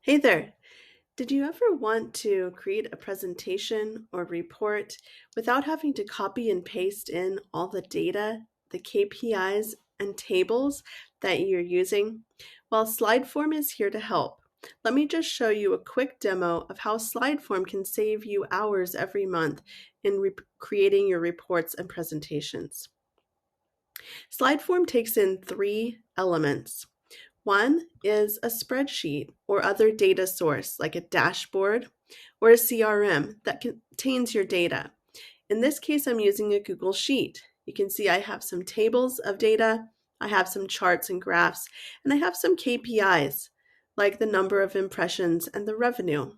Hey there. Did you ever want to create a presentation or report without having to copy and paste in all the data, the KPIs, and tables that you're using? Well, Slideform is here to help. Let me just show you a quick demo of how Slideform can save you hours every month in creating your reports and presentations. Slideform takes in three elements. One is a spreadsheet or other data source like a dashboard or a CRM that contains your data. In this case, I'm using a Google Sheet. You can see I have some tables of data, I have some charts and graphs, and I have some KPIs like the number of impressions and the revenue.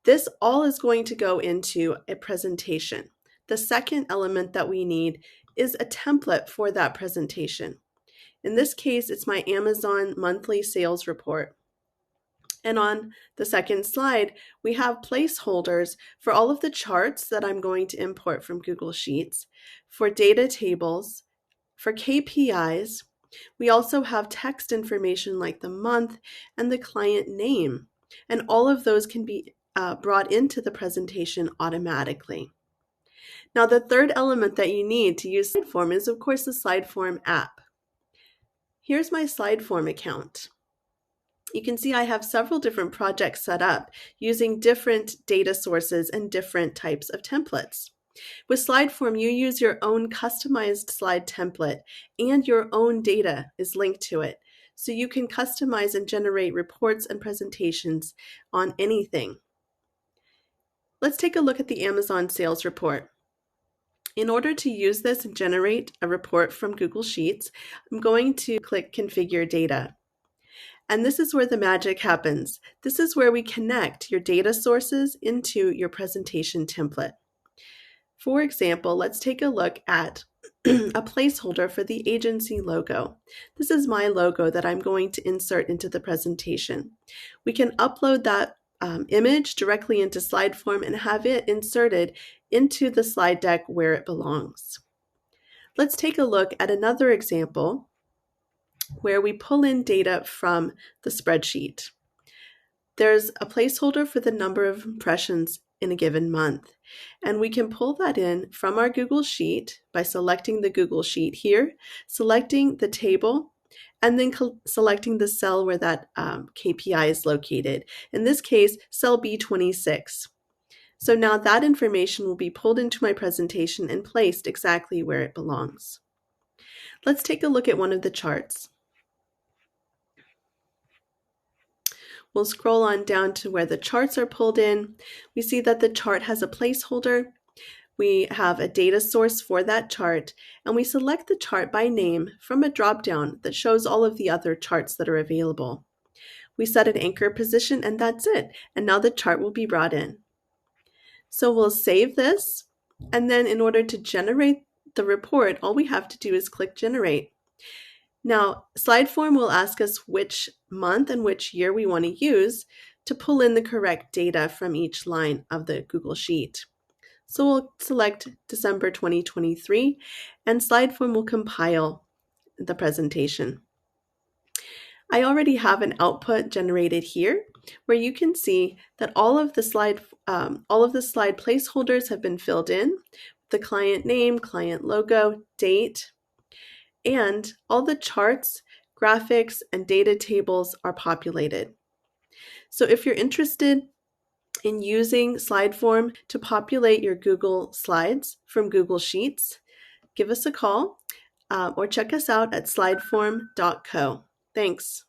This all is going to go into a presentation. The second element that we need is a template for that presentation. In this case, it's my Amazon monthly sales report. And on the second slide, we have placeholders for all of the charts that I'm going to import from Google Sheets, for data tables, for KPIs. We also have text information like the month and the client name, and all of those can be brought into the presentation automatically. Now, the third element that you need to use Slideform is, of course, the Slideform app. Here's my Slideform account. You can see I have several different projects set up using different data sources and different types of templates. With Slideform, you use your own customized slide template and your own data is linked to it. So you can customize and generate reports and presentations on anything. Let's take a look at the Amazon sales report. In order to use this and generate a report from Google Sheets, I'm going to click Configure Data. And this is where the magic happens. This is where we connect your data sources into your presentation template. For example, let's take a look at a placeholder for the agency logo. This is my logo that I'm going to insert into the presentation. We can upload that image directly into Slideform and have it inserted into the slide deck where it belongs. Let's take a look at another example where we pull in data from the spreadsheet. There's a placeholder for the number of impressions in a given month, and we can pull that in from our Google Sheet by selecting the Google Sheet here, selecting the table, and then selecting the cell where that KPI is located. In this case, cell B26. So now that information will be pulled into my presentation and placed exactly where it belongs. Let's take a look at one of the charts. We'll scroll on down to where the charts are pulled in. We see that the chart has a placeholder. We have a data source for that chart, and we select the chart by name from a drop-down that shows all of the other charts that are available. We set an anchor position, and that's it. And now the chart will be brought in. So we'll save this, and then in order to generate the report, all we have to do is click Generate. Now, Slideform will ask us which month and which year we want to use to pull in the correct data from each line of the Google Sheet. So we'll select December 2023, and Slideform will compile the presentation. I already have an output generated here where you can see that all of the slide placeholders have been filled in, the client name, client logo, date, and all the charts, graphics, and data tables are populated. So if you're interested in using Slideform to populate your Google Slides from Google Sheets, give us a call or check us out at slideform.co. Thanks.